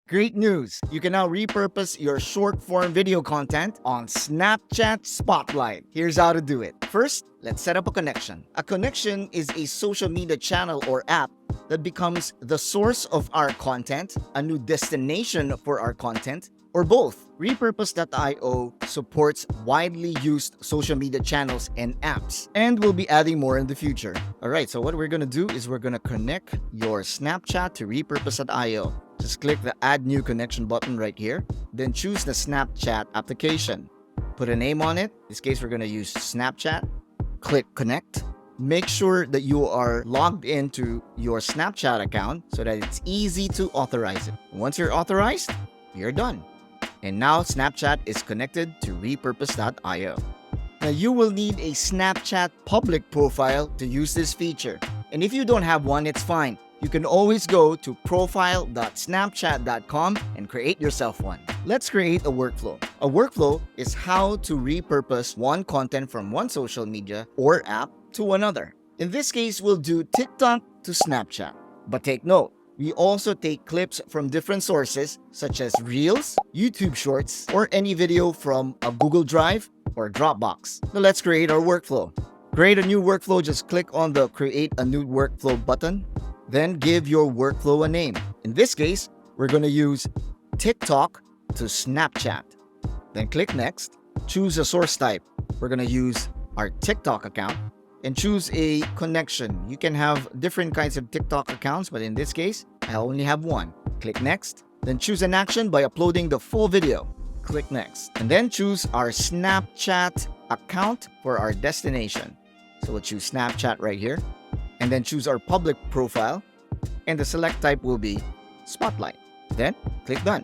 Great news! You can now repurpose your short-form video content on Snapchat Spotlight. Here's how to do it. First, let's set up a connection. A connection is a social media channel or app that becomes the source of our content, a new destination for our content, or both. Repurpose.io supports widely used social media channels and apps, and we'll be adding more in the future. Alright, so what we're gonna do is we're gonna connect your Snapchat to Repurpose.io. Just click the Add New Connection button right here, then choose the Snapchat application. Put a name on it. In this case, we're gonna use Snapchat. Click Connect. Make sure that you are logged into your Snapchat account so that it's easy to authorize it. Once you're authorized, you're done. And now Snapchat is connected to Repurpose.io. Now you will need a Snapchat public profile to use this feature. And if you don't have one, it's fine. You can always go to profile.snapchat.com and create yourself one. Let's create a workflow. A workflow is how to repurpose one content from one social media or app to another. In this case, we'll do TikTok to Snapchat. But take note, we also take clips from different sources such as Reels, YouTube Shorts, or any video from a Google Drive or Dropbox. Now let's create our workflow. Create a new workflow, just click on the Create a New Workflow button. Then give your workflow a name. In this case, we're going to use TikTok to Snapchat. Then click Next. Choose a source type. We're going to use our TikTok account and choose a connection. You can have different kinds of TikTok accounts, but in this case, I only have one. Click Next. Then choose an action by uploading the full video. Click Next. And then choose our Snapchat account for our destination. So we'll choose Snapchat right here. And then choose our public profile, and the select type will be Spotlight. Then click Done.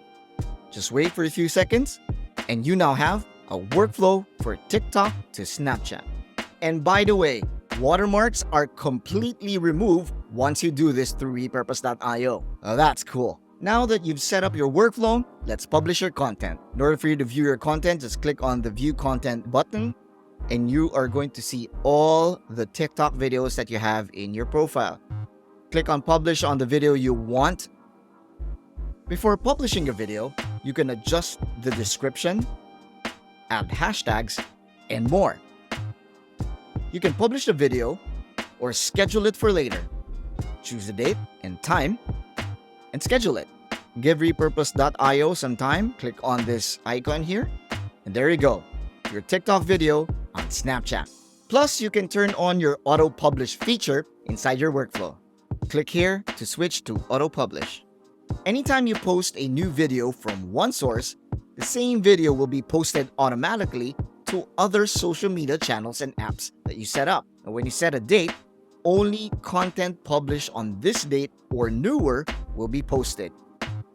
Just wait for a few seconds, and you now have a workflow for TikTok to Snapchat. And by the way, watermarks are completely removed once you do this through Repurpose.io. Oh, that's cool. Now that you've set up your workflow, let's publish your content. In order for you to view your content, just click on the View Content button, and you are going to see all the TikTok videos that you have in your profile. Click on Publish on the video you want. Before publishing your video, you can adjust the description, add hashtags, and more. You can publish the video or schedule it for later. Choose the date and time and schedule it. Give Repurpose.io some time. Click on this icon here, and there you go. Your TikTok video on Snapchat. Plus, you can turn on your auto publish feature inside your workflow. Click here to switch to auto publish. Anytime you post a new video from one source, the same video will be posted automatically to other social media channels and apps that you set up. And when you set a date, only content published on this date or newer will be posted.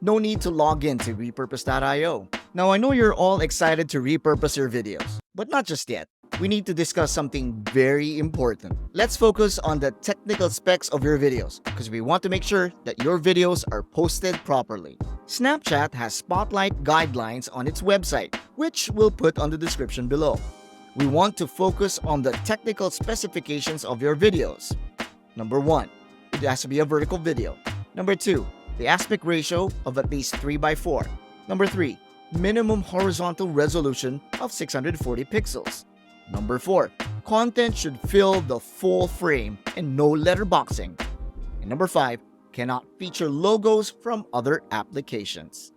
No need to log in to Repurpose.io. Now, I know you're all excited to repurpose your videos, but not just yet. We need to discuss something very important. Let's focus on the technical specs of your videos because we want to make sure that your videos are posted properly. Snapchat has Spotlight guidelines on its website, which we'll put on the description below. We want to focus on the technical specifications of your videos. Number 1, it has to be a vertical video. Number 2, the aspect ratio of at least 3:4. Number 3, minimum horizontal resolution of 640 pixels. Number 4, content should fill the full frame and no letterboxing. And number 5, cannot feature logos from other applications.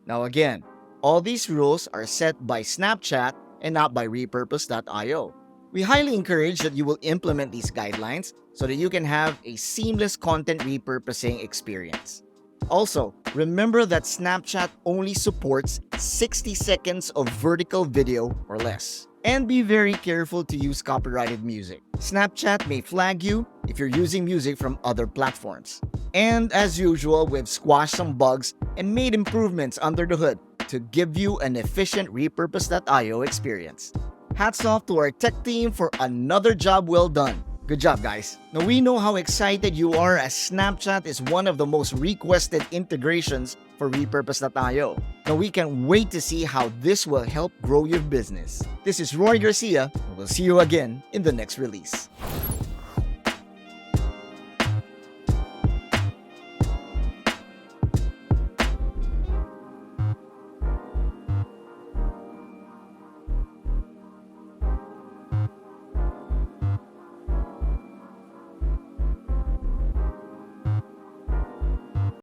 Now again, all these rules are set by Snapchat and not by Repurpose.io. We highly encourage that you will implement these guidelines so that you can have a seamless content repurposing experience. Also, remember that Snapchat only supports 60 seconds of vertical video or less. And be very careful to use copyrighted music. Snapchat may flag you if you're using music from other platforms. And as usual, we've squashed some bugs and made improvements under the hood to give you an efficient Repurpose.io experience. Hats off to our tech team for another job well done. Good job, guys. Now, we know how excited you are as Snapchat is one of the most requested integrations for Repurpose.io. Now, we can't wait to see how this will help grow your business. This is Roy Garcia, and we'll see you again in the next release.